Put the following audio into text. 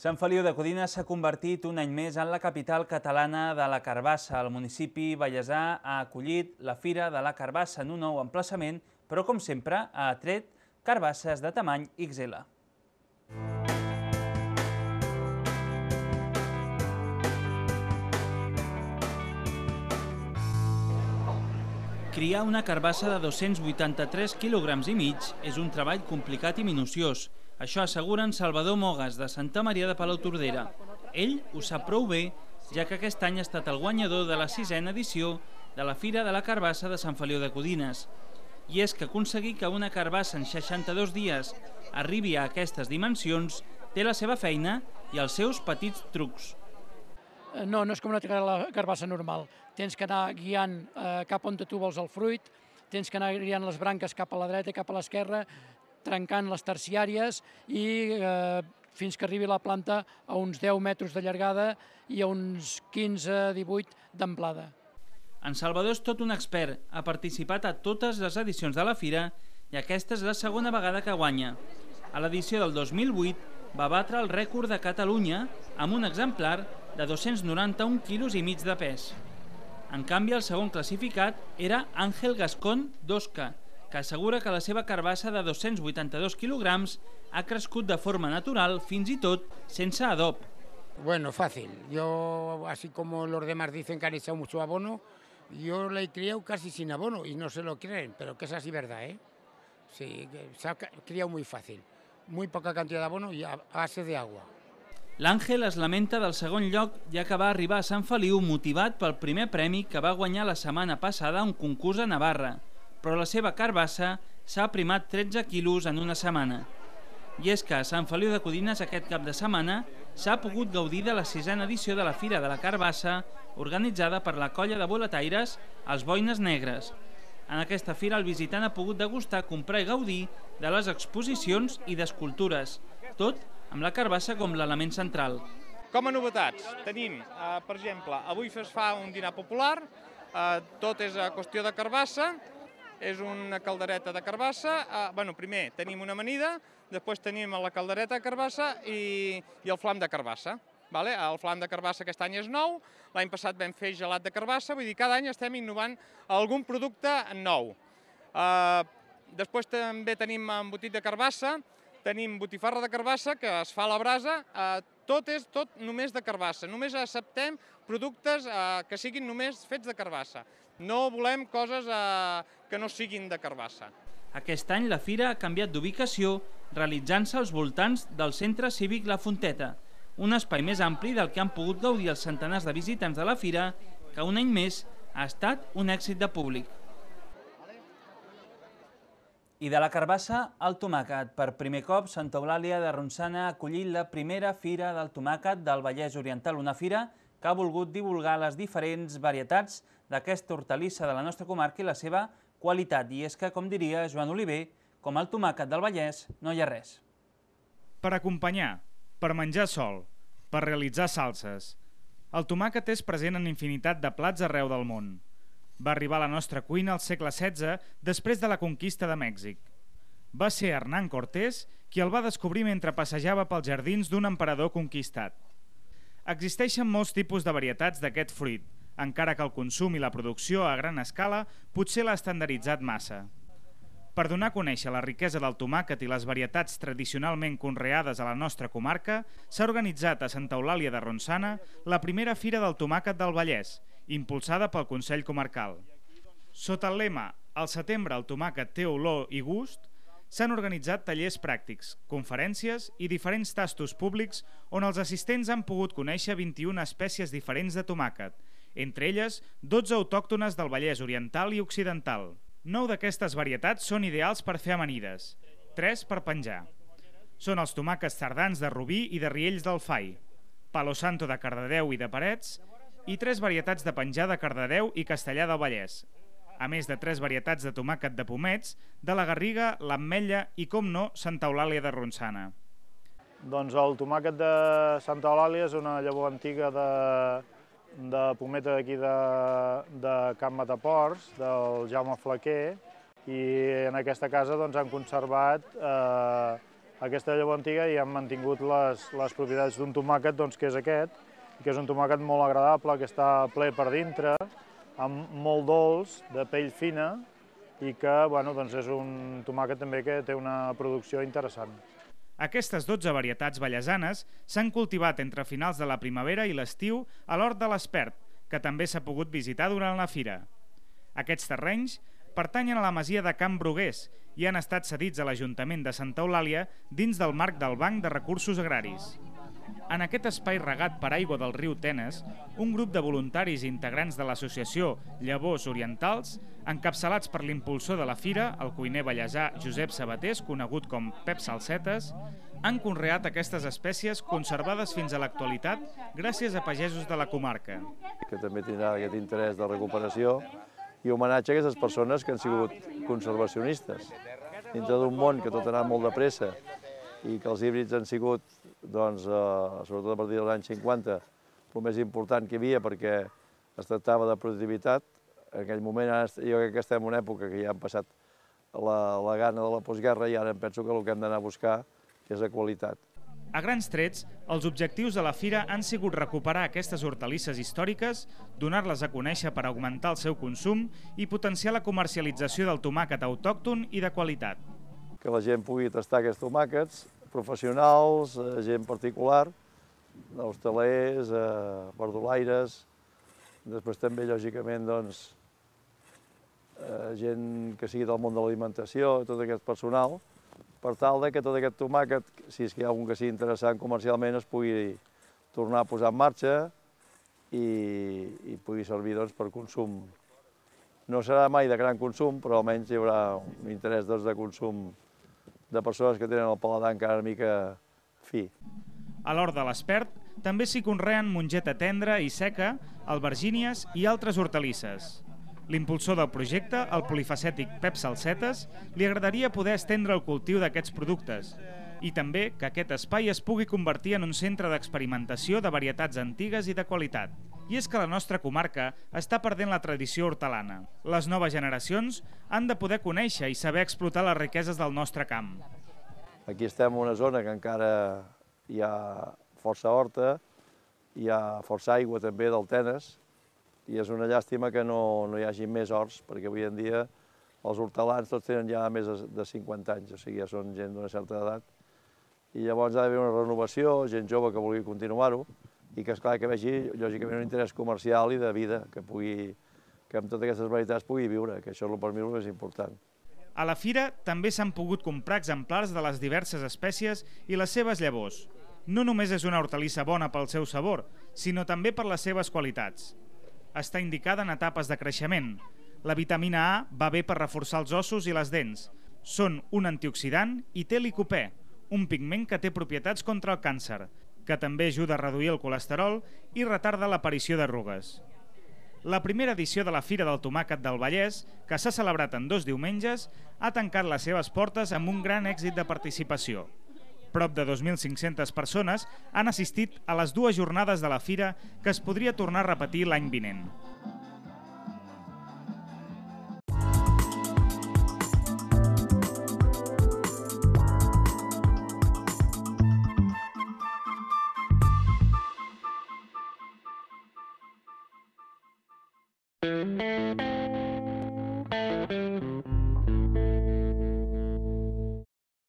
Sant Feliu de Codines s'ha convertit un any més en la capital catalana de la carbassa. El municipi vallesà ha acollit la Fira de la Carbassa en un nou emplaçament, però com sempre ha atret carbasses de tamany XL. Criar una carbassa de 283,5 kg és un treball complicat i minuciós. Això asseguren Salvador Mogas, de Santa Maria de Palautordera. Ell ho sap prou bé, ja que aquest any ha estat el guanyador de la 6a edició de la Fira de la Carbassa de Sant Feliu de Codines. I és que aconseguir que una carbassa en 62 dies arribi a aquestes dimensions té la seva feina i els seus petits trucs. No és com una carbassa normal. Tens que anar guiant cap on tu vols el fruit, tens que anar guiant les branques cap a la dreta i cap a l'esquerra, trencant les terciàries i fins que arribi la planta a uns 10 metres de llargada i a uns 15-18 d'amplada. En Salvador és tot un expert, ha participat a totes les edicions de la fira i aquesta és la segona vegada que guanya. A l'edició del 2008 va batre el rècord de Catalunya amb un exemplar de 291,5 kg de pes. En canvi, el segon classificat era Àngel Gascón d'Osca, que assegura que la seva carbassa de 282 kg ha crescut de forma natural, fins i tot sense adob. Bueno, fácil. Yo, así como los demás dicen que han echado mucho abono, yo la he criado casi sin abono y no se lo creen, pero que es así verdad, ¿eh? Sí, se ha criado muy fácil. Muy poca cantidad de abono y a base de agua. L'Àngel es lamenta del segon lloc, ja que va arribar a Sant Feliu motivat pel primer premi que va guanyar la setmana passada a un concurs a Navarra, però la seva carbassa s'ha aprimat 13 quilos en una setmana. I és que a Sant Feliu de Codines aquest cap de setmana s'ha pogut gaudir de la 6a edició de la Fira de la Carbassa organitzada per la colla de boletaires Els Boines Negres. En aquesta fira el visitant ha pogut degustar, comprar i gaudir de les exposicions i d'escultures, tot amb la carbassa com l'element central. Com a novetats tenim, per exemple, avui es fa un dinar popular, tot és a qüestió de carbassa, és una caldereta de carbassa, primer tenim una amanida, després tenim la caldereta de carbassa i el flam de carbassa. El flam de carbassa aquest any és nou, l'any passat vam fer gelat de carbassa, vull dir, cada any estem innovant algun producte nou. Després també tenim embotit de carbassa, tenim botifarra de carbassa que es fa a la brasa, tot és només de carbassa, només acceptem productes que siguin només fets de carbassa. No volem coses que no siguin de carbassa. Aquest any la fira ha canviat d'ubicació, realitzant-se als voltants del Centre Cívic La Fonteta, un espai més ampli del que han pogut gaudir els centenars de visitants de la fira, que un any més ha estat un èxit de públic. I de la carbassa al tomàquet. Per primer cop, Santa Eulàlia de Ronçana ha acollit la primera Fira del Tomàquet del Vallès Oriental, una fira que ha volgut divulgar les diferents varietats d'aquesta hortalissa de la nostra comarca i la seva qualitat. I és que, com diria Joan Oliver, com el tomàquet del Vallès, no hi ha res. Per acompanyar, per menjar sol, per realitzar salses. El tomàquet és present en infinitat de plats arreu del món. Va arribar a la nostra cuina al segle XVI després de la conquista de Mèxic. Va ser Hernán Cortés qui el va descobrir mentre passejava pels jardins d'un emperador conquistat. Existeixen molts tipus de varietats d'aquest fruit, encara que el consum i la producció a gran escala potser l'ha estandarditzat massa. Per donar a conèixer la riquesa del tomàquet i les varietats tradicionalment conreades a la nostra comarca, s'ha organitzat a Santa Eulàlia de Ronçana la primera Fira del Tomàquet del Vallès, impulsada pel Consell Comarcal. Sota el lema «Al setembre el tomàquet té olor i gust», s'han organitzat tallers pràctics, conferències i diferents tastos públics on els assistents han pogut conèixer 21 espècies diferents de tomàquet, entre elles 12 autòctones del Vallès Oriental i Occidental. 9 d'aquestes varietats són ideals per fer amanides, 3 per penjar. Són els tomàquets tardans de Rubí i de Riells del Fai, Palo Santo de Cardedeu i de Parets i 3 varietats de penjar de Cardedeu i Castellar del Vallès, a més de 3 varietats de tomàquet de Pomets, de la Garriga, l'Ametlla i, com no, Santa Eulàlia de Ronçana. Doncs el tomàquet de Santa Eulàlia és una llavor antiga de pometa d'aquí de Can Mataports, del Jaume Flaquer, i en aquesta casa han conservat aquesta llavor antiga i han mantingut les propietats d'un tomàquet, doncs, que és aquest, que és un tomàquet molt agradable, que està ple per dintre, amb molt dolç, de pell fina, i que doncs és un tomàquet també que té una producció interessant. Aquestes 12 varietats vallesanes s'han cultivat entre finals de la primavera i l'estiu a l'Hort de l'Espert, que també s'ha pogut visitar durant la fira. Aquests terrenys pertanyen a la masia de Can Brugués i han estat cedits a l'Ajuntament de Santa Eulàlia dins del marc del Banc de Recursos Agraris. En aquest espai regat per aigua del riu Tenes, un grup de voluntaris i integrants de l'associació Llavors Orientals, encapçalats per l'impulsor de la fira, el cuiner ballesà Josep Sabatés, conegut com Pep Salsetes, han conreat aquestes espècies conservades fins a l'actualitat gràcies a pagesos de la comarca. Que també tindrà aquest interès de recuperació i homenatge a aquestes persones que han sigut conservacionistes. Dintre d'un món que tot ha anat molt de pressa i que els híbrids han sigut, sobretot a partir dels anys 50, el més important que hi havia perquè es tractava de productivitat. En aquell moment, jo crec que estem en una època que ja han passat la gana de la postguerra i ara em penso que el que hem d'anar a buscar és la qualitat. A grans trets, els objectius de la fira han sigut recuperar aquestes hortalisses històriques, donar-les a conèixer per augmentar el seu consum i potenciar la comercialització del tomàquet autòcton i de qualitat. Que la gent pugui tastar aquests tomàquets, professionals, gent particular, hostalers, verdolaires, després també, lògicament, gent que sigui del món de l'alimentació, tot aquest personal, per tal que tot aquest tomàquet, si és que hi ha algun que sigui interessant comercialment, es pugui tornar a posar en marxa i pugui servir per consum. No serà mai de gran consum, però almenys hi haurà un interès de consum de persones que tenen el paladar encara una mica fi. A l'Hort de l'Espert també s'hi conreen mongeta tendra i seca, albergínies i altres hortalisses. L'impulsor del projecte, el polifacètic Pep Salsetes, li agradaria poder estendre el cultiu d'aquests productes i també que aquest espai es pugui convertir en un centre d'experimentació de varietats antigues i de qualitat. I és que la nostra comarca està perdent la tradició hortalana. Les noves generacions han de poder conèixer i saber explotar les riqueses del nostre camp. Aquí estem en una zona que encara hi ha força horta, hi ha força aigua també del Tenes, i és una llàstima que no hi hagi més horts, perquè avui en dia els hortalans tots tenen ja més de 50 anys, o sigui, ja són gent d'una certa edat, i llavors ha d'haver una renovació, gent jove que vulgui continuar-ho, i que, esclar, que vegi, lògicament, un interès comercial i de vida, que amb totes aquestes varietats pugui viure, que això per mi és el més important. A la fira també s'han pogut comprar exemplars de les diverses espècies i les seves llavors. No només és una hortalissa bona pel seu sabor, sinó també per les seves qualitats. Està indicada en etapes de creixement. La vitamina A va bé per reforçar els ossos i les dents. Són un antioxidant i té licopè, un pigment que té propietats contra el càncer, que també ajuda a reduir el colesterol i retarda l'aparició d'arrugues. La primera edició de la Fira del Tomàquet del Vallès, que s'ha celebrat en 2 diumenges, ha tancat les seves portes amb un gran èxit de participació. Prop de 2.500 persones han assistit a les 2 jornades de la fira que es podria tornar a repetir l'any vinent.